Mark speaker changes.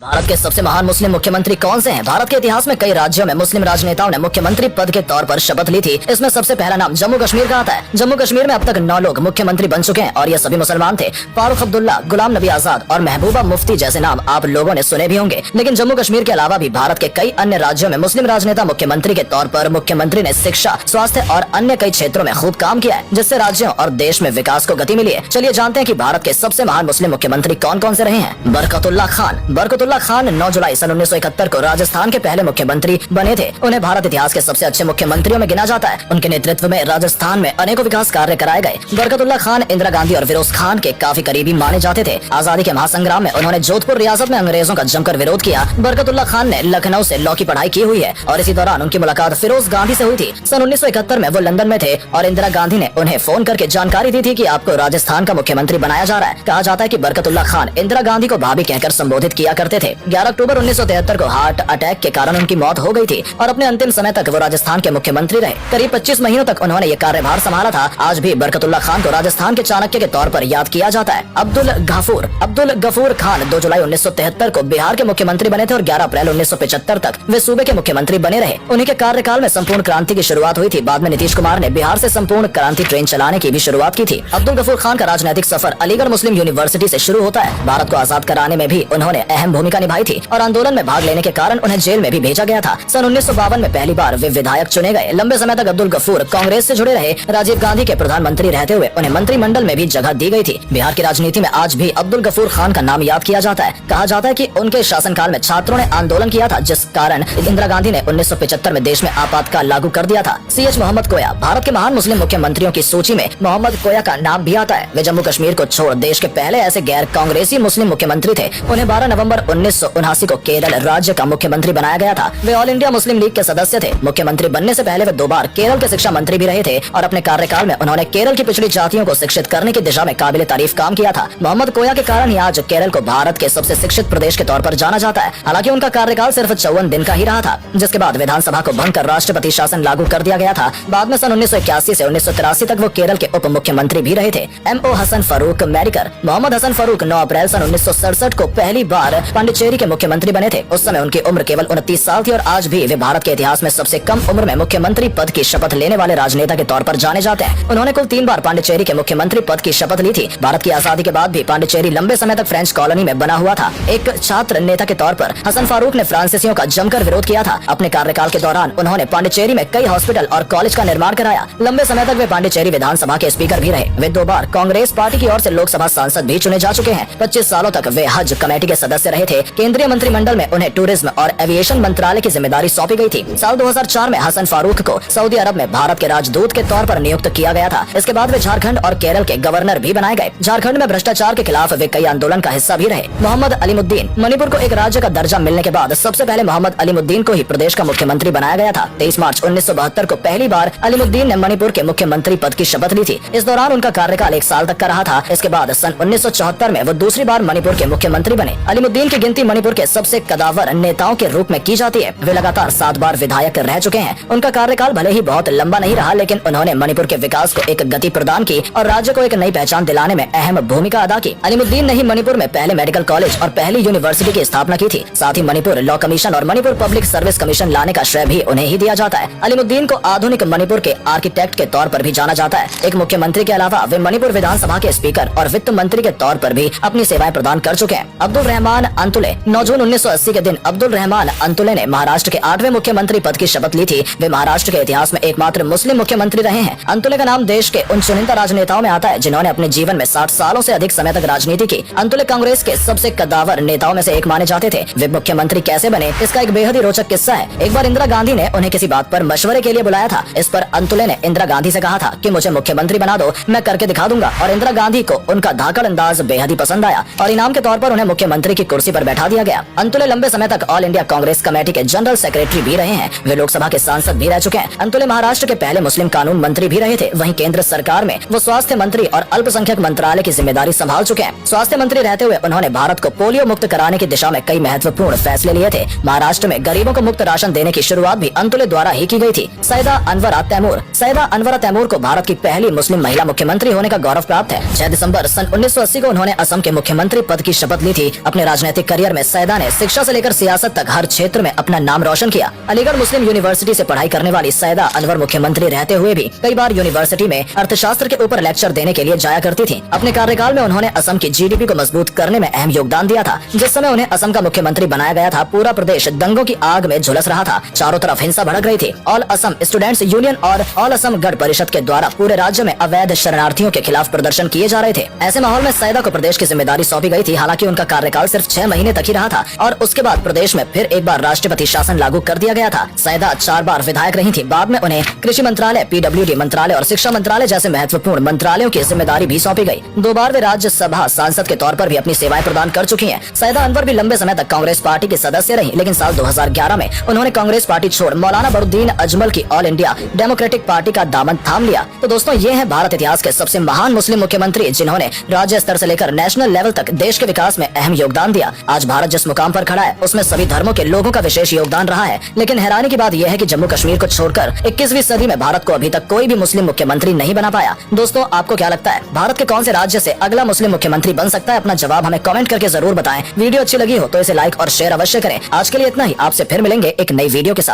Speaker 1: भारत के सबसे महान मुस्लिम मुख्यमंत्री कौन से हैं? भारत के इतिहास में कई राज्यों में मुस्लिम राजनेताओं ने मुख्यमंत्री पद के तौर पर शपथ ली थी। इसमें सबसे पहला नाम जम्मू कश्मीर का आता है। जम्मू कश्मीर में अब तक 9 लोग मुख्यमंत्री बन चुके हैं और ये सभी मुसलमान थे। फारूक अब्दुल्ला, गुलाम नबी आजाद और महबूबा मुफ्ती जैसे नाम आप लोगों ने सुने भी होंगे। लेकिन जम्मू कश्मीर के अलावा भी भारत के कई अन्य राज्यों में मुस्लिम राजनेता मुख्यमंत्री के तौर पर मुख्यमंत्री ने शिक्षा, स्वास्थ्य और अन्य कई क्षेत्रों में खूब काम किया है, जिससे राज्यों और देश में विकास को गति मिली है। चलिए जानते हैं कि भारत के सबसे महान मुस्लिम मुख्यमंत्री कौन कौन से रहे हैं। बरकतुल्लाह खान। बरकतुल्लाह खान 9 जुलाई सन 1971 को राजस्थान के पहले मुख्यमंत्री बने थे। उन्हें भारत इतिहास के सबसे अच्छे मुख्यमंत्रियों में गिना जाता है। उनके नेतृत्व में राजस्थान में अनेकों विकास कार्य कराए गए। बरकतुल्लाह खान इंदिरा गांधी और फिरोज खान के काफी करीबी माने जाते थे। आजादी के महासंग्राम में उन्होंने जोधपुर रियासत में अंग्रेजों का जमकर विरोध किया। बरकतुल्लाह खान ने लखनऊ से लॉ की पढ़ाई की हुई है और इसी दौरान उनकी मुलाकात फिरोज गांधी से हुई थी। सन 1971 में वो लंदन में थे और इंदिरा गांधी ने उन्हें फोन करके जानकारी दी थी कि आपको राजस्थान का मुख्यमंत्री बनाया जा रहा है। कहा जाता है कि बरकतुल्लाह खान इंदिरा गांधी को भाभी कहकर संबोधित किया करते थे। 11 अक्टूबर 1973 को हार्ट अटैक के कारण उनकी मौत हो गई थी और अपने अंतिम समय तक वो राजस्थान के मुख्यमंत्री रहे। करीब 25 महीनों तक उन्होंने ये कार्यभार संभाला था। आज भी बरकतुल्लाह खान को राजस्थान के चाणक्य के तौर पर याद किया जाता है। अब्दुल गफूर खान 2 जुलाई 1973 को बिहार के मुख्यमंत्री बने थे और 11 अप्रैल 1975 तक वे सूबे के मुख्यमंत्री बने रहे। उन्हीं के कार्यकाल में संपूर्ण क्रांति की शुरुआत हुई थी। बाद में नीतीश कुमार ने बिहार से संपूर्ण क्रांति ट्रेन चलाने की भी शुरुआत की थी। अब्दुल गफूर खान का राजनीतिक सफर अलीगढ़ मुस्लिम यूनिवर्सिटी से शुरू होता है। भारत को आजाद कराने में भी उन्होंने अहम भूमिका निभाई थी और आंदोलन में भाग लेने के कारण उन्हें जेल में भी भेजा गया था। सन 1952 में पहली बार वे विधायक चुने गए। लंबे समय तक अब्दुल गफूर कांग्रेस से जुड़े रहे। राजीव गांधी के प्रधानमंत्री रहते हुए उन्हें मंत्रिमंडल में भी जगह दी गई थी। बिहार की राजनीति में आज भी अब्दुल गफूर खान का नाम याद किया जाता है। कहा जाता है कि उनके शासनकाल में छात्रों ने आंदोलन किया था, जिस कारण इंदिरा गांधी ने 1975 में देश में आपातकाल लागू कर दिया था। CH मोहम्मद कोया। भारत के महान मुस्लिम मुख्यमंत्रियों की सूची में मोहम्मद कोया का नाम भी आता है। वे जम्मू कश्मीर को छोड़ देश के पहले ऐसे गैर कांग्रेसी मुस्लिम मुख्यमंत्री थे। उन्हें 12 नवंबर 1979 को केरल राज्य का मुख्यमंत्री बनाया गया था। वे ऑल इंडिया मुस्लिम लीग के सदस्य थे। मुख्यमंत्री बनने से पहले वे 2 बार केरल के शिक्षा मंत्री भी रहे थे और अपने कार्यकाल में उन्होंने केरल की पिछड़ी जातियों को शिक्षित करने की दिशा में काबिल तारीफ काम किया था। मोहम्मद कोया के कारण ही आज केरल को भारत के सबसे शिक्षित प्रदेश के तौर पर जाना जाता है। हालांकि उनका कार्यकाल सिर्फ 54 दिन का ही रहा था, जिसके बाद विधानसभा को भंग कर राष्ट्रपति शासन लागू कर दिया गया था। बाद में सन 1981 से 1983 तक वो केरल के उप मुख्यमंत्री भी रहे थे। MO हसन फारूक मेडिकर। मोहम्मद हसन फारूक 9 अप्रैल सन 1967 को पहली बार पांडिचेरी के मुख्यमंत्री बने थे। उस समय उनकी उम्र केवल 29 साल थी और आज भी वे भारत के इतिहास में सबसे कम उम्र में मुख्यमंत्री पद की शपथ लेने वाले राजनेता के तौर पर जाने जाते हैं। उन्होंने कुल 3 बार पांडिचेरी के मुख्यमंत्री पद की शपथ ली थी। भारत की आजादी के बाद भी पांडिचेरी लंबे समय तक फ्रेंच कॉलोनी में बना हुआ था। एक छात्र नेता के तौर पर हसन फारूक ने फ्रांसीसियों का जमकर विरोध किया था। अपने कार्यकाल के दौरान उन्होंने पांडिचेरी में कई हॉस्पिटल और कॉलेज का निर्माण कराया। लंबे समय तक वे पांडिचेरी विधानसभा के स्पीकर भी रहे। वे 2 बार कांग्रेस पार्टी की ओर से लोकसभा सांसद भी चुने जा चुके हैं। 25 सालों तक वे हज कमेटी के सदस्य रहे थे। केंद्रीय मंत्रिमंडल में उन्हें टूरिज्म और एविएशन मंत्रालय की जिम्मेदारी सौंपी गई थी। साल 2004 में हसन फारूक को सऊदी अरब में भारत के राजदूत के तौर पर नियुक्त किया गया था। इसके बाद वे झारखंड और केरल के गवर्नर भी बनाए गए। झारखंड में भ्रष्टाचार के खिलाफ वे कई आंदोलन का हिस्सा भी रहे। मोहम्मद अलीमुद्दीन। मणिपुर को एक राज्य का दर्जा मिलने के बाद सबसे पहले मोहम्मद अलीमुद्दीन को ही प्रदेश का मुख्यमंत्री बनाया गया था। 23 मार्च 1972 को पहली बार अलीमुद्दीन ने मणिपुर के मुख्यमंत्री पद की शपथ ली थी। इस दौरान उनका कार्यकाल 1 साल तक का रहा था। इसके बाद सन 1974 में वो दूसरी बार मणिपुर के मुख्यमंत्री बने। अलीमुद्दीन की गिनती मणिपुर के सबसे कदावर नेताओं के रूप में की जाती है। वे लगातार 7 बार विधायक रह चुके हैं। उनका कार्यकाल भले ही बहुत लंबा नहीं रहा, लेकिन उन्होंने मणिपुर के विकास को एक गति प्रदान की और राज्य को एक नई पहचान दिलाने में अहम भूमिका अदा की। अलीमुद्दीन ने ही मणिपुर में पहले मेडिकल कॉलेज और पहली यूनिवर्सिटी की स्थापना की थी। साथ ही मणिपुर लॉ कमीशन और मणिपुर पब्लिक सर्विस कमीशन लाने का श्रेय भी उन्हें ही दिया जाता है। अलीमुद्दीन को आधुनिक मणिपुर के आर्किटेक्ट के तौर पर भी जाना जाता है। एक मुख्यमंत्री के अलावा वे मणिपुर विधानसभा के स्पीकर और वित्त मंत्री के तौर पर भी अपनी सेवाएं प्रदान कर चुके हैं। अब्दुल रहमान अंतुले। 9 जून 1980 के दिन अब्दुल रहमान अंतुले ने महाराष्ट्र के 8वें मुख्यमंत्री पद की शपथ ली थी। वे महाराष्ट्र के इतिहास में एकमात्र मुस्लिम मुख्यमंत्री रहे हैं। अंतुले का नाम देश के उन चुनिंदा राजनेताओं में आता है जिन्होंने अपने जीवन में 60 सालों से अधिक समय तक राजनीति की। अंतुले कांग्रेस के सबसे कदावर नेताओं में से एक माने जाते थे। वे मुख्यमंत्री कैसे बने, इसका एक बेहद ही रोचक किस्सा है। एक बार इंदिरा गांधी ने उन्हें किसी बात पर मशवरे के लिए बुलाया था। इस पर अंतुले ने इंदिरा गांधी से कहा था कि मुझे मुख्यमंत्री बना दो, मैं करके दिखा दूंगा। और इंदिरा गांधी को उनका धाकड़ अंदाज बेहद ही पसंद आया और इनाम के तौर पर उन्हें मुख्यमंत्री की कुर्सी पर बैठा दिया गया। अंतुले लंबे समय तक ऑल इंडिया कांग्रेस कमेटी के जनरल सेक्रेटरी भी रहे हैं। वे लोकसभा के सांसद भी रह चुके हैं। अंतुले महाराष्ट्र के पहले मुस्लिम कानून मंत्री भी रहे थे। वहीं केंद्र सरकार में वो स्वास्थ्य मंत्री और अल्पसंख्यक मंत्रालय की जिम्मेदारी संभाल चुके हैं। स्वास्थ्य मंत्री रहते हुए उन्होंने भारत को पोलियो मुक्त कराने की दिशा में कई महत्वपूर्ण फैसले लिए थे। महाराष्ट्र में गरीबों को मुफ्त राशन देने की शुरुआत भी अंतुले द्वारा ही की गई थी। सैयदा अनवरा तैमूर को भारत की पहली मुस्लिम महिला मुख्यमंत्री होने का गौरव प्राप्त है। 6 दिसंबर सन 1980 को उन्होंने असम के मुख्यमंत्री पद की शपथ ली थी। अपने राजनीतिक करियर में सैदा ने शिक्षा से लेकर सियासत तक हर क्षेत्र में अपना नाम रोशन किया। अलीगढ़ मुस्लिम यूनिवर्सिटी से पढ़ाई करने वाली सैदा अनवर मुख्यमंत्री रहते हुए भी कई बार यूनिवर्सिटी में अर्थशास्त्र के ऊपर लेक्चर देने के लिए जाया करती थी। अपने कार्यकाल में उन्होंने असम की जीडीपी को मजबूत करने में अहम योगदान दिया था। जिस समय उन्हें असम का मुख्यमंत्री बनाया गया था, पूरा प्रदेश दंगों की आग में झुलस रहा था। चारों तरफ हिंसा भड़क रही थी। ऑल असम स्टूडेंट्स यूनियन और ऑल असम गढ़ परिषद के द्वारा पूरे राज्य में अवैध शरणार्थियों के खिलाफ प्रदर्शन किए जा रहे थे। ऐसे माहौल में सैदा को प्रदेश की जिम्मेदारी सौंपी गई थी। हालांकि उनका कार्यकाल सिर्फ 6 महीने तक ही रहा था और उसके बाद प्रदेश में फिर एक बार राष्ट्रपति शासन लागू कर दिया गया था। सैदा 4 बार विधायक रही थी। बाद में उन्हें कृषि मंत्रालय, पीडब्ल्यूडी मंत्रालय और शिक्षा मंत्रालय जैसे महत्वपूर्ण मंत्रालयों की जिम्मेदारी भी सौंपी गई। 2 बार वे राज्यसभा सांसद के तौर पर भी अपनी सेवाएं प्रदान कर चुकी हैं। सैदा अनवर भी लंबे समय तक कांग्रेस पार्टी के सदस्य रही, लेकिन साल 2011 में उन्होंने कांग्रेस पार्टी छोड़ मौलाना बरुद्दीन अजमल की ऑल इंडिया डेमोक्रेटिक पार्टी का दामन थाम लिया। तो दोस्तों, ये है भारत इतिहास के सबसे महान मुस्लिम मुख्यमंत्री जिन्होंने राज्य स्तर से लेकर नेशनल लेवल तक देश के विकास में अहम योगदान दिया। आज भारत जिस मुकाम पर खड़ा है उसमें सभी धर्मों के लोगों का विशेष योगदान रहा है। लेकिन हैरानी की बात यह है कि जम्मू कश्मीर को छोड़कर 21वीं सदी में भारत को अभी तक कोई भी मुस्लिम मुख्यमंत्री नहीं बना पाया। दोस्तों, आपको क्या लगता है, भारत के कौन से राज्य से अगला मुस्लिम मुख्यमंत्री बन सकता है? अपना जवाब हमें कमेंट करके जरूर बताएं। वीडियो अच्छी लगी हो तो इसे लाइक और शेयर अवश्य करें। आज के लिए इतना ही। आपसे फिर मिलेंगे एक नई वीडियो के साथ।